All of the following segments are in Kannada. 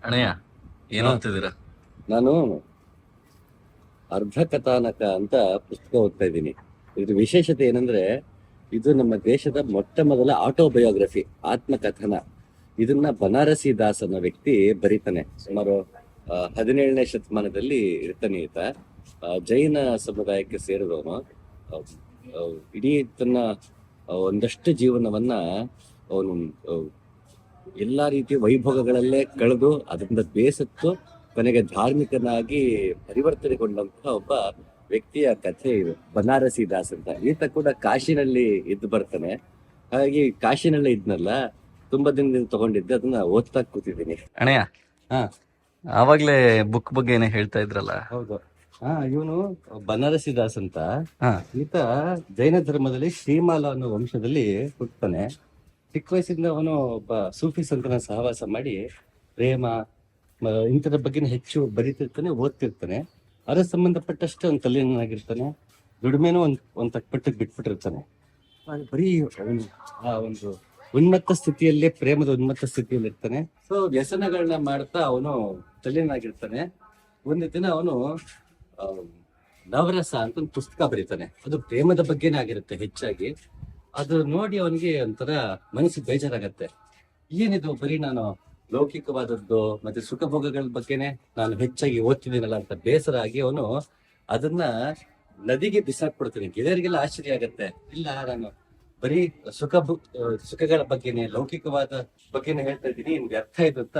ಅಣ್ಣಯ್ಯ ಏನ್ ಹಾ, ಓದ್ತಿದ್ದೀರಾ? ನಾನು ಅರ್ಧ ಕಥಾನಕ ಅಂತ ಪುಸ್ತಕ ಓದ್ತಾ ಇದ್ದೀನಿ. ಇದ್ರ ವಿಶೇಷತೆ ಏನಂದ್ರೆ, ಇದು ನಮ್ಮ ದೇಶದ ಮೊಟ್ಟ ಮೊದಲ ಆಟೋಬಯೋಗ್ರಫಿ, ಆತ್ಮಕಥನ. ಇದನ್ನ ಬನಾರಸಿ ದಾಸ್ ಅನ್ನೋ ವ್ಯಕ್ತಿ ಬರೀತಾನೆ. ಸುಮಾರು 17ನೇ ಶತಮಾನದಲ್ಲಿ ಇರ್ತಾನೆ ಈತ. ಜೈನ ಸಮುದಾಯಕ್ಕೆ ಸೇರಿದವನು. ಇಡೀ ತನ್ನ ಒಂದಷ್ಟು ಜೀವನವನ್ನ ಅವನು ಎಲ್ಲಾ ರೀತಿಯ ವೈಭವಗಳಲ್ಲೇ ಕಳೆದು ಅದರಿಂದ ಬೇಸತ್ತು ಕೊನೆಗೆ ಧಾರ್ಮಿಕನಾಗಿ ಪರಿವರ್ತನೆಗೊಂಡಂತಹ ಒಬ್ಬ ವ್ಯಕ್ತಿಯ ಕಥೆ ಇದು, ಬನಾರಸಿ ದಾಸ್ ಅಂತ. ಈತ ಕೂಡ ಕಾಶಿನಲ್ಲಿ ಇದ್ದು ಬರ್ತಾನೆ. ಹಾಗಾಗಿ ಕಾಶಿನಲ್ಲೇ ಇದ್ನಲ್ಲ, ತುಂಬಾ ದಿನದಿಂದ ತಗೊಂಡಿದ್ದೆ, ಅದನ್ನ ಓದ್ತಾ ಕೂತಿದ್ದೀನಿ. ಅಣ್ಣಯ್ಯ ಹಾ, ಆವಾಗ್ಲೇ ಬುಕ್ ಬಗ್ಗೆ ಏನೋ ಹೇಳ್ತಾ ಇದ್ರಲ್ಲ. ಹೌದು. ಇವನು ಬನಾರಸಿ ದಾಸ್ ಅಂತ. ಹಾ ಈತ ಜೈನ ಧರ್ಮದಲ್ಲಿ ಶ್ರೀಮಾಲ ಅನ್ನೋ ವಂಶದಲ್ಲಿ ಹುಟ್ಟತಾನೆ. ಚಿಕ್ಕ ವಯಸ್ಸಿಂದ ಅವನು ಒಬ್ಬ ಸೂಫಿ ಸಂತನ ಸಹವಾಸ ಮಾಡಿ ಪ್ರೇಮ ಇಂಥದ್ರ ಬಗ್ಗೆ ಹೆಚ್ಚು ಬರೀತಿರ್ತಾನೆ, ಓದ್ತಿರ್ತಾನೆ. ಅದಕ್ಕೆ ಸಂಬಂಧಪಟ್ಟಷ್ಟು ಒಂದು ತಲ್ಲೀನಾಗಿರ್ತಾನೆ. ದುಡಿಮೆನೂ ಒಂದ್ ತಕ್ಕಪಟ್ಟಿಗೆ ಬಿಟ್ಬಿಟ್ಟಿರ್ತಾನೆ. ಬರೀ ಅವನು ಆ ಒಂದು ಉನ್ಮತ್ತ ಸ್ಥಿತಿಯಲ್ಲೇ, ಪ್ರೇಮದ ಉನ್ಮತ್ತ ಸ್ಥಿತಿಯಲ್ಲಿ ಇರ್ತಾನೆ. ಸೊ ವ್ಯಸನಗಳನ್ನ ಮಾಡ್ತಾ ಅವನು ತಲ್ಲೀನಾಗಿರ್ತಾನೆ. ಒಂದು ದಿನ ಅವನು ನವರಸ ಅಂತ ಒಂದು ಪುಸ್ತಕ ಬರೀತಾನೆ. ಅದು ಪ್ರೇಮದ ಬಗ್ಗೆನೇ ಆಗಿರುತ್ತೆ ಹೆಚ್ಚಾಗಿ. ಅದು ನೋಡಿ ಅವನಿಗೆ ಒಂಥರ ಮನಸ್ಸಿಗೆ ಬೇಜಾರಾಗತ್ತೆ. ಏನಿದು ಬರೀ ನಾನು ಲೌಕಿಕವಾದದ್ದು ಮತ್ತೆ ಸುಖಭೋಗಗಳ ಬಗ್ಗೆನೆ ನಾನು ಹೆಚ್ಚಾಗಿ ಓದ್ತಿದ್ದೀನಲ್ಲ ಅಂತ ಬೇಸರ ಆಗಿ ಅವನು ಅದನ್ನ ನದಿಗೆ ಬಿಸಾಕ್ಬಿಡ್ತಾನೆ. ಗೆಳೆಯರಿಗೆಲ್ಲ ಆಶ್ಚರ್ಯ ಆಗತ್ತೆ. ಇಲ್ಲ, ನಾನು ಬರೀ ಸುಖಗಳ ಬಗ್ಗೆನೆ, ಲೌಕಿಕವಾದ ಬಗ್ಗೆನೆ ಹೇಳ್ತಾ ಇದ್ದೀನಿ, ಇನ್ ವ್ಯರ್ಥ ಇದು ಅಂತ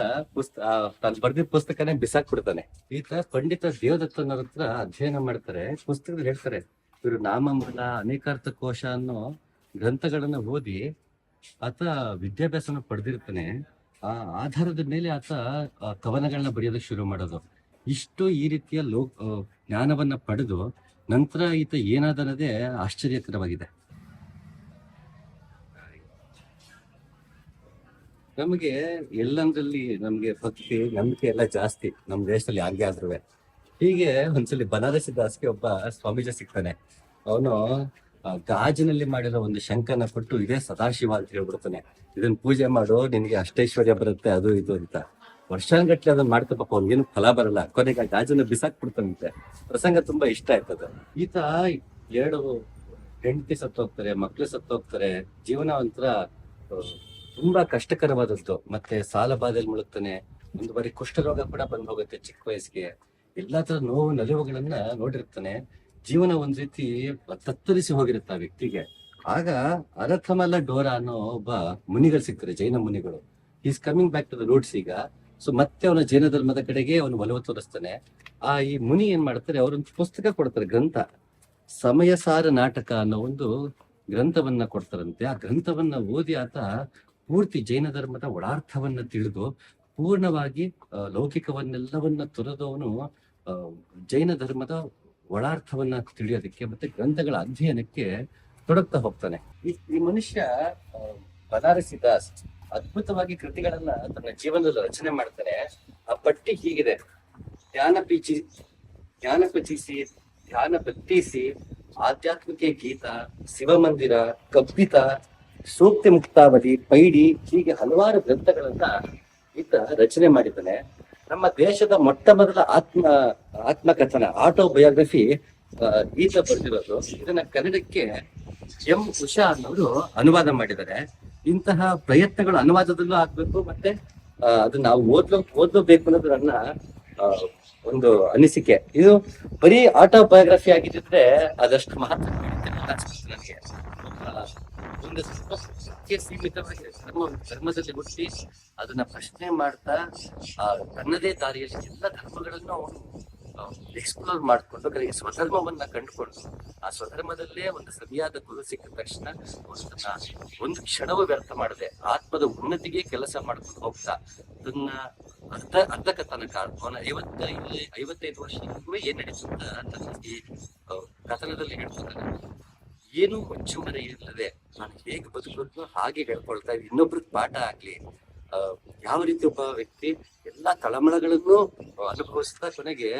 ತಾನು ಬರ್ದಿದ್ದ ಪುಸ್ತಕನೇ ಬಿಸಾಕ್ಬಿಡ್ತಾನೆ. ಈತ ಪಂಡಿತ ದೇವದತ್ತನವ್ರ ಹತ್ರ ಅಧ್ಯಯನ ಮಾಡ್ತಾರೆ. ಪುಸ್ತಕದಲ್ಲಿ ಹೇಳ್ತಾರೆ, ಇವರು ನಾಮಮೂಲ, ಅನೇಕಾರ್ಥ ಕೋಶ ಅನ್ನೋ ಗ್ರಂಥಗಳನ್ನ ಓದಿ ಆತ ವಿದ್ಯಾಭ್ಯಾಸನ ಪಡೆದಿರ್ತಾನೆ. ಆ ಆಧಾರದ ಮೇಲೆ ಆತ ಕವನಗಳನ್ನ ಬರೆಯೋದಕ್ಕೆ ಶುರು ಮಾಡೋದು. ಇಷ್ಟು ಈ ರೀತಿಯ ಜ್ಞಾನವನ್ನ ಪಡೆದು ನಂತರ ಈತ ಏನಾದನ್ನೋದೇ ಆಶ್ಚರ್ಯಕರವಾಗಿದೆ. ನಮಗೆ ಎಲ್ಲಂದ್ರಲ್ಲಿ ನಮ್ಗೆ ಭಕ್ತಿ, ನಂಬಿಕೆ ಎಲ್ಲ ಜಾಸ್ತಿ ನಮ್ ದೇಶದಲ್ಲಿ ಯಾರಿಗೆ ಆದ್ರೂ. ಹೀಗೆ ಒಂದ್ಸಲಿ ಬನಾರಸಿ ದಾಸ್ಗೆ ಒಬ್ಬ ಸ್ವಾಮೀಜಿ ಸಿಗ್ತಾನೆ. ಅವನು ಗಾಜಿನಲ್ಲಿ ಮಾಡಿರೋ ಒಂದು ಶಂಖನ ಕೊಟ್ಟು, ಇದೇ ಸದಾಶಿವ ಅಂತ ಹೇಳ್ಬಿಡ್ತಾನೆ. ಇದನ್ನ ಪೂಜೆ ಮಾಡು, ನಿನ್ಗೆ ಅಷ್ಟೈಶ್ವರ್ಯ ಬರುತ್ತೆ, ಅದು ಇದು ಅಂತ. ವರ್ಷಾನ್ಗಟ್ಲೆ ಅದನ್ನ ಮಾಡ್ತಾ ಪಾಪ ಅವ್ನಿಗೇನು ಫಲ ಬರಲ್ಲ. ಕೊನೆಗೆ ಗಾಜನ್ನ ಬಿಸಾಕ್ಬಿಡ್ತಾನಂತೆ. ಪ್ರಸಂಗ ತುಂಬಾ ಇಷ್ಟ ಆಯ್ತದ. ಈತ 2 ಹೆಂಡತಿ ಸತ್ತೋಗ್ತಾರೆ, ಮಕ್ಳು ಸತ್ತೋಗ್ತಾರೆ. ಜೀವನ ಒಂಥರ ತುಂಬಾ ಕಷ್ಟಕರವಾದದ್ದು. ಮತ್ತೆ ಸಾಲ ಬಾಧೆಯಲ್ಲಿ ಮುಳುಗ್ತಾನೆ. ಒಂದು ಬಾರಿ ಕುಷ್ಠರೋಗ ಕೂಡ ಬಂದ್ ಹೋಗುತ್ತೆ ಚಿಕ್ಕ ವಯಸ್ಸಿಗೆ. ಎಲ್ಲಾ ತರ ನೋವು ನಲಿವುಗಳನ್ನ ನೋಡಿರ್ತಾನೆ. ಜೀವನ ಒಂದ್ ರೀತಿ ತತ್ತರಿಸಿ ಹೋಗಿರುತ್ತೆ ಆ ವ್ಯಕ್ತಿಗೆ. ಆಗ ಅರಥಮಲ್ಲ ಡೋರಾ ಅನ್ನೋ ಒಬ್ಬ ಮುನಿಗಳು ಸಿಗ್ತಾರೆ, ಜೈನ ಮುನಿಗಳು. Is coming back to the roots ಈಗ. ಸೊ ಮತ್ತೆ ಅವನ ಜೈನ ಧರ್ಮದ ಕಡೆಗೆ ಅವನು ಒಲವು ತೋರಿಸ್ತಾನೆ. ಈ ಮುನಿ ಏನ್ ಮಾಡ್ತಾರೆ, ಅವರೊಂದು ಪುಸ್ತಕ ಕೊಡ್ತಾರೆ, ಗ್ರಂಥ. ಸಮಯಸಾರ ನಾಟಕ ಅನ್ನೋ ಒಂದು ಗ್ರಂಥವನ್ನ ಕೊಡ್ತಾರಂತೆ. ಆ ಗ್ರಂಥವನ್ನ ಓದಿ ಆತ ಪೂರ್ತಿ ಜೈನ ಧರ್ಮದ ಒಳಾರ್ಥವನ್ನ ತಿಳಿದು ಪೂರ್ಣವಾಗಿ ಲೌಕಿಕವನ್ನೆಲ್ಲವನ್ನ ತೊರೆದು ಅವನು ಜೈನ ಧರ್ಮದ ಒಳಾರ್ಥವನ್ನ ತಿಳಿಯೋದಕ್ಕೆ ಮತ್ತೆ ಗ್ರಂಥಗಳ ಅಧ್ಯಯನಕ್ಕೆ ತೊಡಗ್ತಾ ಹೋಗ್ತಾನೆ. ಈ ಮನುಷ್ಯ ಬನಾರಸಿ ದಾಸ್ ಅದ್ಭುತವಾಗಿ ಕೃತಿಗಳನ್ನ ತನ್ನ ಜೀವನದಲ್ಲಿ ರಚನೆ ಮಾಡ್ತಾನೆ. ಆ ಪಟ್ಟಿ ಹೀಗಿದೆ: ಧ್ಯಾನ ಪಚಿಸಿ, ಧ್ಯಾನ ಬತ್ತಿಸಿ, ಆಧ್ಯಾತ್ಮಿಕ ಗೀತ, ಶಿವಮಂದಿರ, ಕಬ್ಬಿತ, ಸೂಕ್ತಿ ಮುಕ್ತಾವಧಿ, ಪೈಡಿ, ಹೀಗೆ ಹಲವಾರು ಗ್ರಂಥಗಳನ್ನ ಈತ ರಚನೆ ಮಾಡಿದ್ದಾನೆ. ನಮ್ಮ ದೇಶದ ಮೊಟ್ಟ ಮೊದಲ ಆತ್ಮಕಥನ, ಆಟೋಬಯೋಗ್ರಫಿ ಈತ ಬರೆದಿರೋದು. ಇದನ್ನ ಕನ್ನಡಕ್ಕೆ ಎಂ ಉಷಾ ಅನ್ನೋರು ಅನುವಾದ ಮಾಡಿದ್ದಾರೆ. ಇಂತಹ ಪ್ರಯತ್ನಗಳು ಅನುವಾದದಲ್ಲೂ ಆಗ್ಬೇಕು, ಮತ್ತೆ ಅದನ್ನ ನಾವು ಓದ್ಬೇಕು ಅನ್ನೋದು ನನ್ನ ಒಂದು ಅನಿಸಿಕೆ. ಇದು ಬರೀ ಆಟೋಬಯೋಗ್ರಫಿ ಆಗಿದ್ರೆ ಅದಷ್ಟು ಮಹತ್ವ ನನಗೆ. ಒಂದು ಸೀಮಿತವಾಗಿ ಧರ್ಮದಲ್ಲಿ ಹುಟ್ಟಿ ಅದನ್ನ ಪ್ರಶ್ನೆ ಮಾಡ್ತಾ ತನ್ನದೇ ದಾರಿಯಲ್ಲಿ ಎಲ್ಲ ಧರ್ಮಗಳನ್ನು ಅವನು ಎಕ್ಸ್ಪ್ಲೋರ್ ಮಾಡ್ಕೊಂಡು ಕಡೆಗೆ ಸ್ವಧರ್ಮವನ್ನ ಕಂಡುಕೊಂಡು ಆ ಸ್ವಧರ್ಮದಲ್ಲೇ ಒಂದು ಸರಿಯಾದ ಗುರು ಸಿಕ್ಕ ತಕ್ಷಣ ಒಂದು ಕ್ಷಣವೂ ವ್ಯರ್ಥ ಮಾಡದೆ ಆತ್ಮದ ಉನ್ನತಿಗೆ ಕೆಲಸ ಮಾಡ್ಕೊಂಡು ಹೋಗ್ತಾ ಅದನ್ನ ಅರ್ಧಕ ತನಕ ಅವನ 55 ವರ್ಷಕ್ಕೂ ಏನ್ ನಡೀಸುತ್ತ ಈ ಕಥನದಲ್ಲಿ ಹೇಳ್ತಾರೆ. ಏನು ಮುಚ್ಚುಮರೆ ಇಲ್ಲದೆ ನಾನು ಹೇಗೆ ಬದುಕುವುದು ಹಾಗೆ ಹೇಳ್ಕೊಳ್ತಾ ಇದ್ದೀನಿ. ಇನ್ನೊಬ್ರಿಗೆ ಪಾಠ ಆಗ್ಲಿ, ಯಾವ ರೀತಿ ಒಬ್ಬ ವ್ಯಕ್ತಿ ಎಲ್ಲಾ ತಳಮಳಗಳನ್ನು ಅನುಭವಿಸ್ತಾ ಕೊನೆಗೆ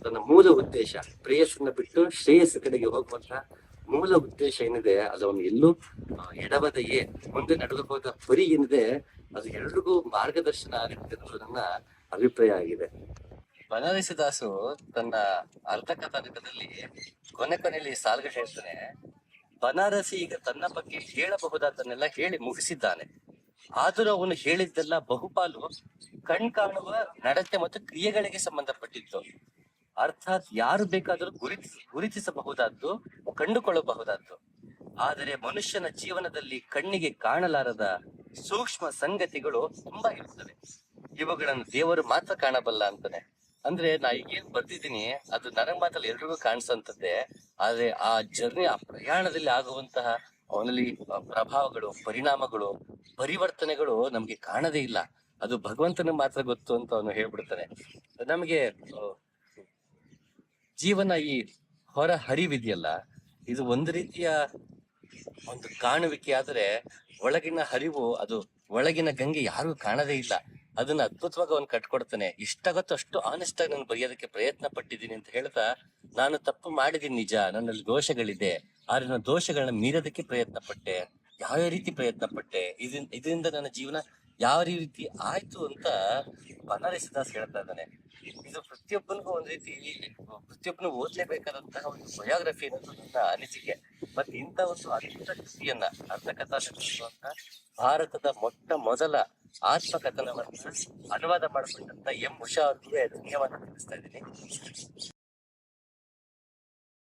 ತನ್ನ ಮೂಲ ಉದ್ದೇಶ, ಪ್ರೇಯಸ್ಸನ್ನ ಬಿಟ್ಟು ಶ್ರೇಯಸ್ಸ ಕಡೆಗೆ ಹೋಗುವಂತ ಮೂಲ ಉದ್ದೇಶ ಏನಿದೆ ಅದು ಅವನು ಎಲ್ಲೂ ಎಡವದೆಯೇ ಮುಂದೆ ನಡೆದು ಹೋದ ಪರಿ ಏನಿದೆ ಅದು ಎಲ್ರಿಗೂ ಮಾರ್ಗದರ್ಶನ ಆಗುತ್ತೆ ಅನ್ನೋದು ನನ್ನ ಅಭಿಪ್ರಾಯ ಆಗಿದೆ. ಬನಾರಸಿದಾಸು ತನ್ನ ಅರ್ಧಕಥಾನಕದಲ್ಲಿ ಕೊನೆಯಲ್ಲಿ ಸಾಲುಗಳು ಹೇಳ್ತಾನೆ, ಬನಾರಸಿ ಈಗ ತನ್ನ ಬಗ್ಗೆ ಹೇಳಬಹುದಾದನ್ನೆಲ್ಲ ಹೇಳಿ ಮುಗಿಸಿದ್ದಾನೆ. ಆದರೂ ಅವನು ಹೇಳಿದ್ದೆಲ್ಲ ಬಹುಪಾಲು ಕಣ್ಕಾಣುವ ನಡತೆ ಮತ್ತು ಕ್ರಿಯೆಗಳಿಗೆ ಸಂಬಂಧಪಟ್ಟಿತ್ತು. ಅರ್ಥಾತ್ ಯಾರು ಬೇಕಾದರೂ ಗುರುತಿಸಬಹುದಾದ್ದು, ಕಂಡುಕೊಳ್ಳಬಹುದಾದ್ದು. ಆದರೆ ಮನುಷ್ಯನ ಜೀವನದಲ್ಲಿ ಕಣ್ಣಿಗೆ ಕಾಣಲಾರದ ಸೂಕ್ಷ್ಮ ಸಂಗತಿಗಳು ತುಂಬಾ ಇರುತ್ತವೆ. ಇವುಗಳನ್ನು ದೇವರು ಮಾತ್ರ ಕಾಣಬಲ್ಲ ಅಂತಾನೆ. ಅಂದ್ರೆ ನಾ ಈಗೇನ್ ಬರ್ತಿದ್ದೀನಿ ಅದು ನನಗ್ ಮಾತ್ರ ಎಲ್ರಿಗೂ ಕಾಣಿಸಂತದ್ದೇ. ಆದ್ರೆ ಆ ಜರ್ನಿ, ಆ ಪ್ರಯಾಣದಲ್ಲಿ ಆಗುವಂತಹ ಅವನಲ್ಲಿ ಪ್ರಭಾವಗಳು, ಪರಿಣಾಮಗಳು, ಪರಿವರ್ತನೆಗಳು ನಮ್ಗೆ ಕಾಣದೇ ಇಲ್ಲ. ಅದು ಭಗವಂತನಿಗೆ ಮಾತ್ರ ಗೊತ್ತು ಅಂತ ಅವನು ಹೇಳ್ಬಿಡ್ತಾನೆ. ನಮಗೆ ಜೀವನ ಈ ಹೊರ ಹರಿವಿದೆಯಲ್ಲ, ಇದು ಒಂದು ರೀತಿಯ ಒಂದು ಕಾಣುವಿಕೆ. ಆದ್ರೆ ಒಳಗಿನ ಹರಿವು, ಅದು ಒಳಗಿನ ಗಂಗೆ ಯಾರಿಗೂ ಕಾಣದೇ ಇಲ್ಲ. ಅದನ್ನ ಅದ್ಭುತವಾಗಿ ಅವನು ಕಟ್ಕೊಡ್ತಾನೆ. ಇಷ್ಟಾಗತ್ತೋ ಅಷ್ಟು ಆನೆಸ್ಟ್ ಆಗಿ ನಾನು ಬರೆಯೋದಕ್ಕೆ ಪ್ರಯತ್ನ ಪಟ್ಟಿದ್ದೀನಿ ಅಂತ ಹೇಳ್ತಾ, ನಾನು ತಪ್ಪು ಮಾಡಿದೀನಿ ನಿಜ, ನನ್ನಲ್ಲಿ ದೋಷಗಳಿದೆ, ಆದ್ರೆ ನನ್ನ ದೋಷಗಳನ್ನ ಮೀರೋದಕ್ಕೆ ಪ್ರಯತ್ನ ಪಟ್ಟೆ. ಯಾವ ರೀತಿ ಪ್ರಯತ್ನ ಪಟ್ಟೆ, ಇದರಿಂದ ನನ್ನ ಜೀವನ ಯಾವ ರೀತಿ ಆಯ್ತು ಅಂತ ಬನಾರಸಿದಾಸ್ ಹೇಳ್ತಾ ಇದ್ದಾನೆ. ಇದು ಪ್ರತಿಯೊಬ್ಬನಿಗೂ ಒಂದ್ ರೀತಿ, ಪ್ರತಿಯೊಬ್ಬನು ಓದ್ಲೇಬೇಕಾದಂತಹ ಒಂದು ಬಯೋಗ್ರಫಿ ಅನ್ನೋದು ನನ್ನ ಅನಿಸಿಕೆ. ಮತ್ತೆ ಇಂಥ ಒಂದು ಅದ್ಭುತ ಕೃತಿಯನ್ನ, ಅರ್ಧಕಥಾಶಕ್ತಿ ಅಂತ ಭಾರತದ ಮೊಟ್ಟ ಮೊದಲ ಆತ್ಮಕಥನವನ್ನ ಅನುವಾದ ಮಾಡಿಕೊಂಡಂತ ಎಂ ಉಷಾ ಅವ್ರಿಗೆ ಧನ್ಯವಾದ ತಿಳಿಸ್ತಾ ಇದ್ದೀನಿ.